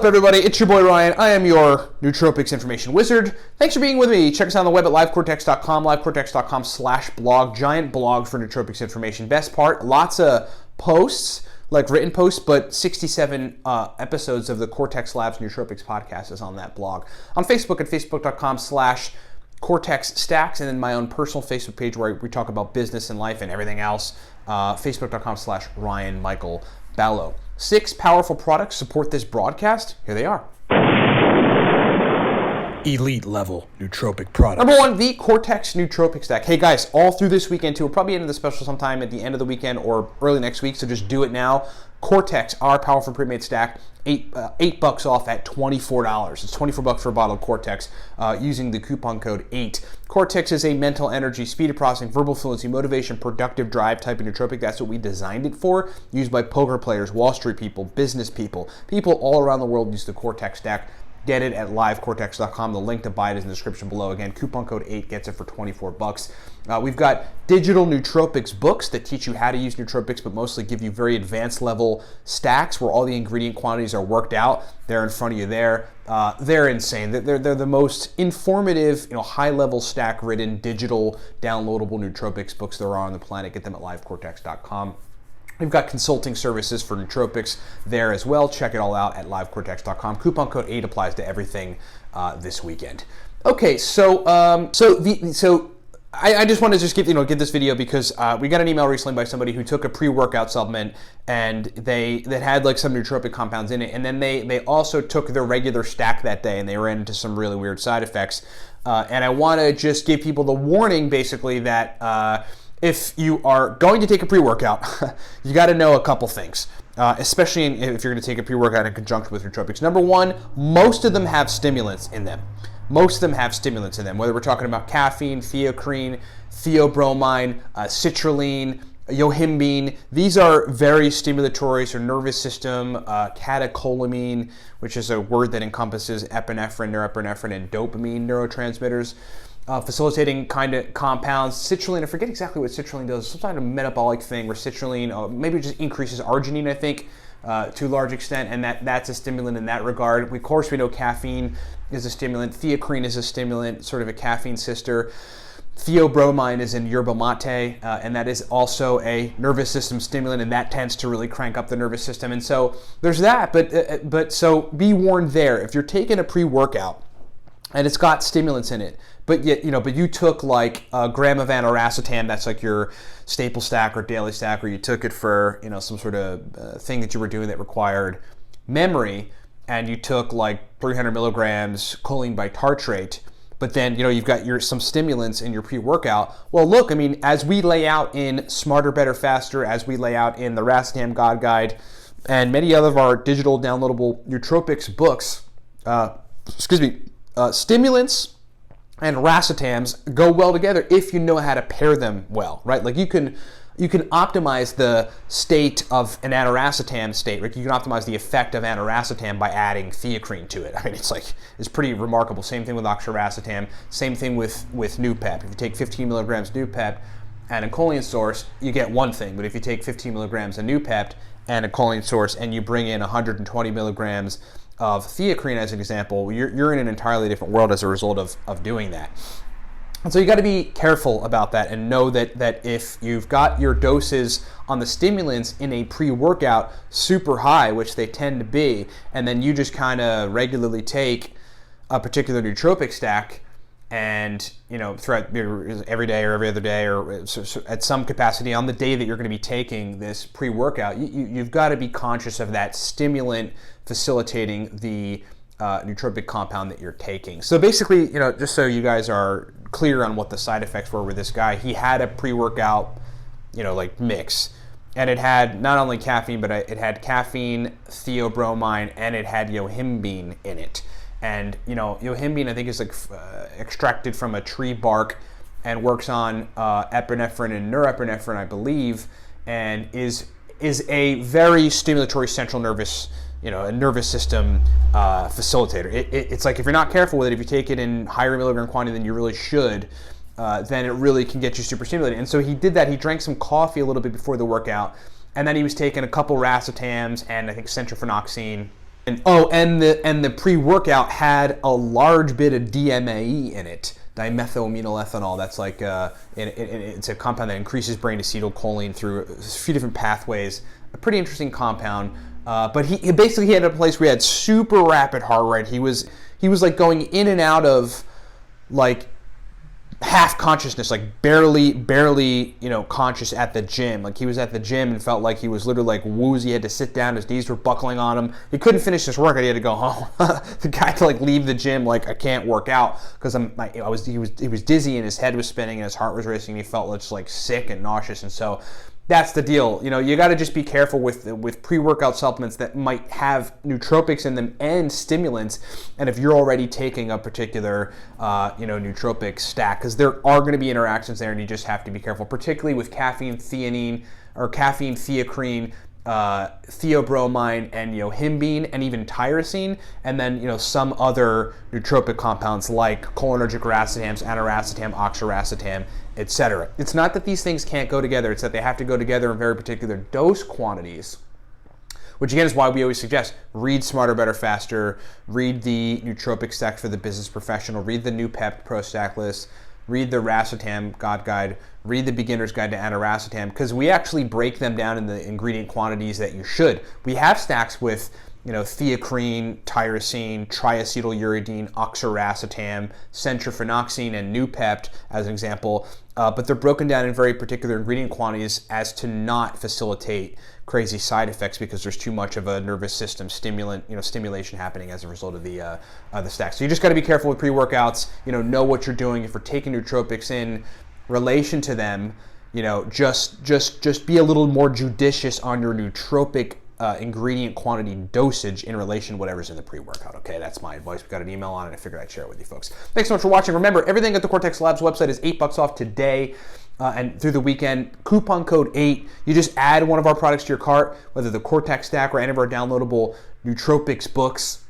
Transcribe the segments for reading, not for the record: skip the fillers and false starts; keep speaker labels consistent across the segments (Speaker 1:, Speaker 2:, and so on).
Speaker 1: What's up, everybody? It's your boy Ryan. I am your nootropics information wizard. Thanks for being with me. Check us out on the web at livecortex.com, livecortex.com/blog. Giant blog for nootropics information. Best part, lots of posts, like written posts, but 67 episodes of the Cortex Labs Nootropics podcast is on that blog. On Facebook at facebook.com/Cortex Stacks, and then my own personal Facebook page where we talk about business and life and everything else, facebook.com/Ryan Michael Ballo. 6 powerful products support this broadcast. Here they are. Elite level nootropic products. Number 1, the Cortex Nootropic Stack. Hey guys, all through this weekend too. We'll probably end the special sometime at the end of the weekend or early next week, so just do it now. Cortex, our powerful pre-made stack, $8 off at $24. It's $24 for a bottle of Cortex using the coupon code 8. Cortex is a mental energy, speed of processing, verbal fluency, motivation, productive drive type of nootropic. That's what we designed it for. Used by poker players, Wall Street people, business people. People all around the world use the Cortex stack. Get it at livecortex.com. The link to buy it is in the description below. Again, coupon code 8 gets it for $24. We've got digital nootropics books that teach you how to use nootropics, but mostly give you very advanced level stacks where all the ingredient quantities are worked out. They're in front of you there. They're insane. They're the most informative, high level stack written digital downloadable nootropics books there are on the planet. Get them at livecortex.com. We've got consulting services for nootropics there as well. Check it all out at livecortex.com. Coupon code 8 applies to everything this weekend. Okay, so I just want to just give this video because we got an email recently by somebody who took a pre-workout supplement and that had like some nootropic compounds in it, and then they also took their regular stack that day and they ran into some really weird side effects. And I want to just give people the warning basically that if you are going to take a pre-workout, you got to know a couple things, especially if you're going to take a pre-workout in conjunction with nootropics. Number 1, most of them have stimulants in them. Most of them have stimulants in them, whether we're talking about caffeine, THEACRINE, THEOBROMINE, citrulline, YOHIMBINE. These are very stimulatory, so nervous system, catecholamine, which is a word that encompasses epinephrine, norepinephrine, and dopamine neurotransmitters. Facilitating kind of compounds. Citrulline, I forget exactly what citrulline does. Some kind of metabolic thing where citrulline maybe it just increases arginine, I think, to a large extent, and that's a stimulant in that regard. Of course, we know caffeine is a stimulant. THEACRINE is a stimulant, sort of a caffeine sister. THEOBROMINE is in yerba mate, and that is also a nervous system stimulant, and that tends to really crank up the nervous system. And so there's that, but so be warned there. If you're taking a pre-workout and it's got stimulants in it, but you took like a gram of ANIRACETAM, that's like your staple stack or daily stack, or you took it for some sort of thing that you were doing that required memory, and you took like 300 milligrams choline bitartrate, but then you've got some stimulants in your pre-workout. Well, look, as we lay out in Smarter, Better, Faster, as we lay out in the Racetam God Guide, and many other of our digital downloadable nootropics books, stimulants and racetams go well together if you know how to pair them well, right? Like you can optimize the state of an ANIRACETAM state, right? You can optimize the effect of ANIRACETAM by adding THEACRINE to it. It's pretty remarkable. Same thing with oxiracetam. Same thing with NooPep. If you take 15 milligrams NooPep and a choline source, you get one thing. But if you take 15 milligrams of NooPep and a choline source and you bring in 120 milligrams of THEACRINE as an example, you're in an entirely different world as a result of doing that. And so you got to be careful about that and know that if you've got your doses on the stimulants in a pre-workout super high, which they tend to be, and then you just kind of regularly take a particular nootropic stack and throughout every day or every other day or so at some capacity on the day that you're going to be taking this pre-workout, you've got to be conscious of that stimulant facilitating the nootropic compound that you're taking. So basically, just so you guys are clear on what the side effects were with this guy, he had a pre-workout, mix, and it had not only caffeine, but it had caffeine, THEOBROMINE, and it had yohimbine in it. And yohimbine, I think, is extracted from a tree bark and works on epinephrine and norepinephrine, I believe, and is a very stimulatory central nervous, a nervous system facilitator. It's like if you're not careful with it, if you take it in higher milligram quantity than you really should, then it really can get you super stimulated. And so he did that. He drank some coffee a little bit before the workout, and then he was taking a couple racetams and I think centrophenoxine And the pre-workout had a large bit of DMAE in it, dimethylaminoethanol. That's like it's a compound that increases brain acetylcholine through a few different pathways. A pretty interesting compound. But he had a place where he had super rapid heart rate. He was like going in and out of like half consciousness, like barely, conscious at the gym. Like he was at the gym and felt like he was literally like woozy. He had to sit down. His knees were buckling on him. He couldn't finish his workout. He had to go home. The guy had to like leave the gym. Like, I can't work out because he was dizzy and his head was spinning and his heart was racing. And he felt just like sick and nauseous. And so that's the deal. You got to just be careful with pre-workout supplements that might have nootropics in them and stimulants. And if you're already taking a particular, nootropic stack, because there are going to be interactions there, and you just have to be careful, particularly with caffeine, theanine, or caffeine, theacrine, theobromine, and yohimbine, and even tyrosine, and then some other nootropic compounds like cholinergic racetams, aniracetam, oxiracetam, etc. It's not that these things can't go together, it's that they have to go together in very particular dose quantities, which again is why we always suggest read Smarter, Better, Faster, read the nootropic stack for the business professional, read the NOOPEP Pro Stack List, read the Racetam God Guide, read the Beginner's Guide to Aniracetam, because we actually break them down in the ingredient quantities that you should. We have stacks with theacrine, tyrosine, triacetyluridine, oxiracetam, centrophenoxine, and NOOPEP as an example, but they're broken down in very particular ingredient quantities as to not facilitate crazy side effects, because there's too much of a nervous system stimulation happening as a result of the stack. So you just got to be careful with pre-workouts. Know what you're doing. If we're taking nootropics in relation to them, just be a little more judicious on your nootropic ingredient quantity dosage in relation to whatever's in the pre-workout. Okay, that's my advice. We got an email on it. I figured I'd share it with you folks. Thanks so much for watching. Remember, everything at the Cortex Labs website is $8 off today and through the weekend. Coupon code 8. You just add one of our products to your cart, whether the Cortex stack or any of our downloadable nootropics books.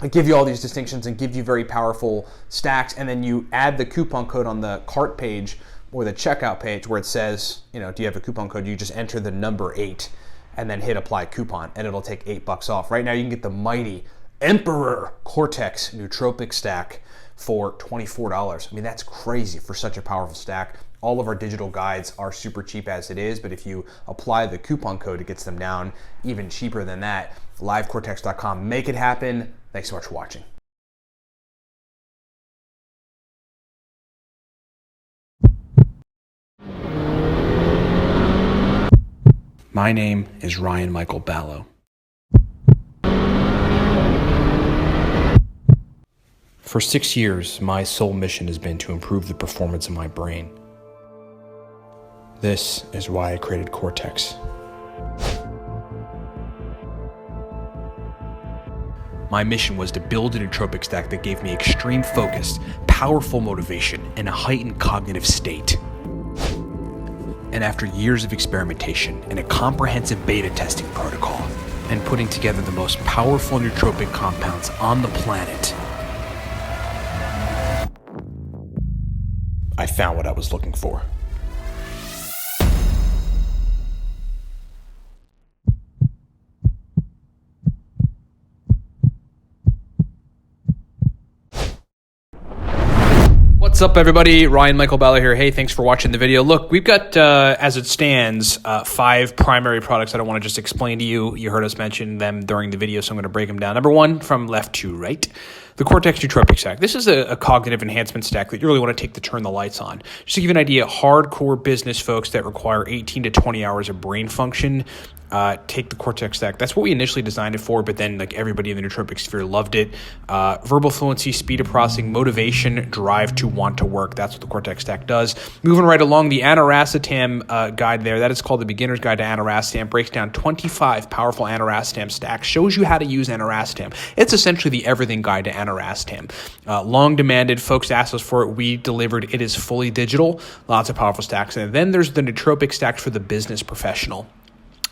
Speaker 1: I give you all these distinctions and give you very powerful stacks, and then you add the coupon code on the cart page or the checkout page where it says, do you have a coupon code? You just enter the number 8 and then hit apply coupon, and it'll take $8 off. Right now you can get the mighty Emperor Cortex nootropic stack for $24. I mean, that's crazy for such a powerful stack. All of our digital guides are super cheap as it is, but if you apply the coupon code, it gets them down even cheaper than that. livecortex.com. Make it happen. Thanks so much for watching. My name is Ryan Michael Ballo. For 6 years, my sole mission has been to improve the performance of my brain. This is why I created Cortex. My mission was to build a nootropic stack that gave me extreme focus, powerful motivation, and a heightened cognitive state. And after years of experimentation and a comprehensive beta testing protocol, and putting together the most powerful nootropic compounds on the planet, I found what I was looking for. What's up, everybody? Ryan Michael Ballo here. Hey, thanks for watching the video. Look, we've got, as it stands, 5 primary products that I want to just explain to you. You heard us mention them during the video, so I'm going to break them down. Number 1, from left to right, the Cortex Nootropic Stack. This is a cognitive enhancement stack that you really want to take to turn the lights on. Just to give you an idea, hardcore business folks that require 18 to 20 hours of brain function, take the Cortex stack. That's what we initially designed it for, but then like everybody in the nootropic sphere loved it. Verbal fluency, speed of processing, motivation, drive to want to work. That's what the Cortex stack does. Moving right along, the Aniracetam guide there, that is called the Beginner's Guide to Aniracetam, breaks down 25 powerful Aniracetam stacks, shows you how to use Aniracetam. It's essentially the everything guide to Aniracetam. Long demanded, folks asked us for it, we delivered. It is fully digital, lots of powerful stacks. And then there's the nootropic stack for the business professional.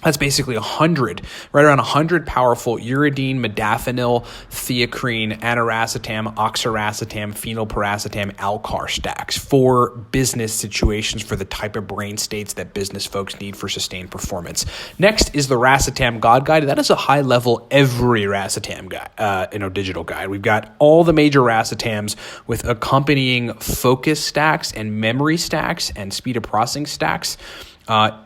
Speaker 1: That's basically 100, right around 100 powerful uridine, modafinil, theacrine, aniracetam, oxiracetam, phenylpiracetam, Alcar stacks for business situations, for the type of brain states that business folks need for sustained performance. Next is the Racetam God Guide. That is a high-level every Racetam guide, digital guide. We've got all the major Racetams with accompanying focus stacks and memory stacks and speed of processing stacks.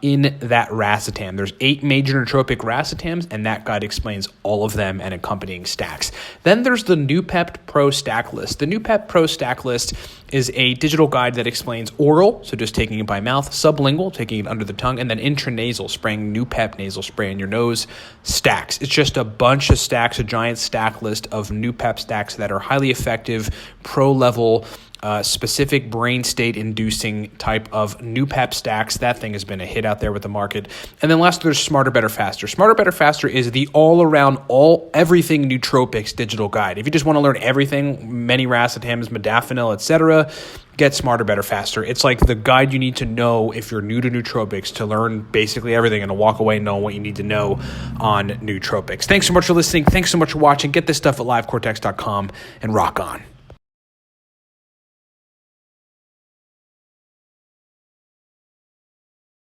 Speaker 1: In that Racetam. There's 8 major nootropic Racetams, and that guide explains all of them and accompanying stacks. Then there's the NooPep Pro Stack List. The NooPep Pro Stack List is a digital guide that explains oral, so just taking it by mouth, sublingual, taking it under the tongue, and then intranasal, spraying NooPep nasal spray in your nose, stacks. It's just a bunch of stacks, a giant stack list of NooPep stacks that are highly effective, pro-level, specific brain state inducing type of NooPep stacks. That thing has been a hit out there with the market. And then last, there's Smarter, Better, Faster. Smarter, Better, Faster is the all-around, everything nootropics digital guide. If you just want to learn everything, many racetams, modafinil, etc., get Smarter, Better, Faster. It's like the guide you need to know if you're new to nootropics, to learn basically everything and to walk away knowing what you need to know on nootropics. Thanks so much for listening. Thanks so much for watching. Get this stuff at livecortex.com and rock on.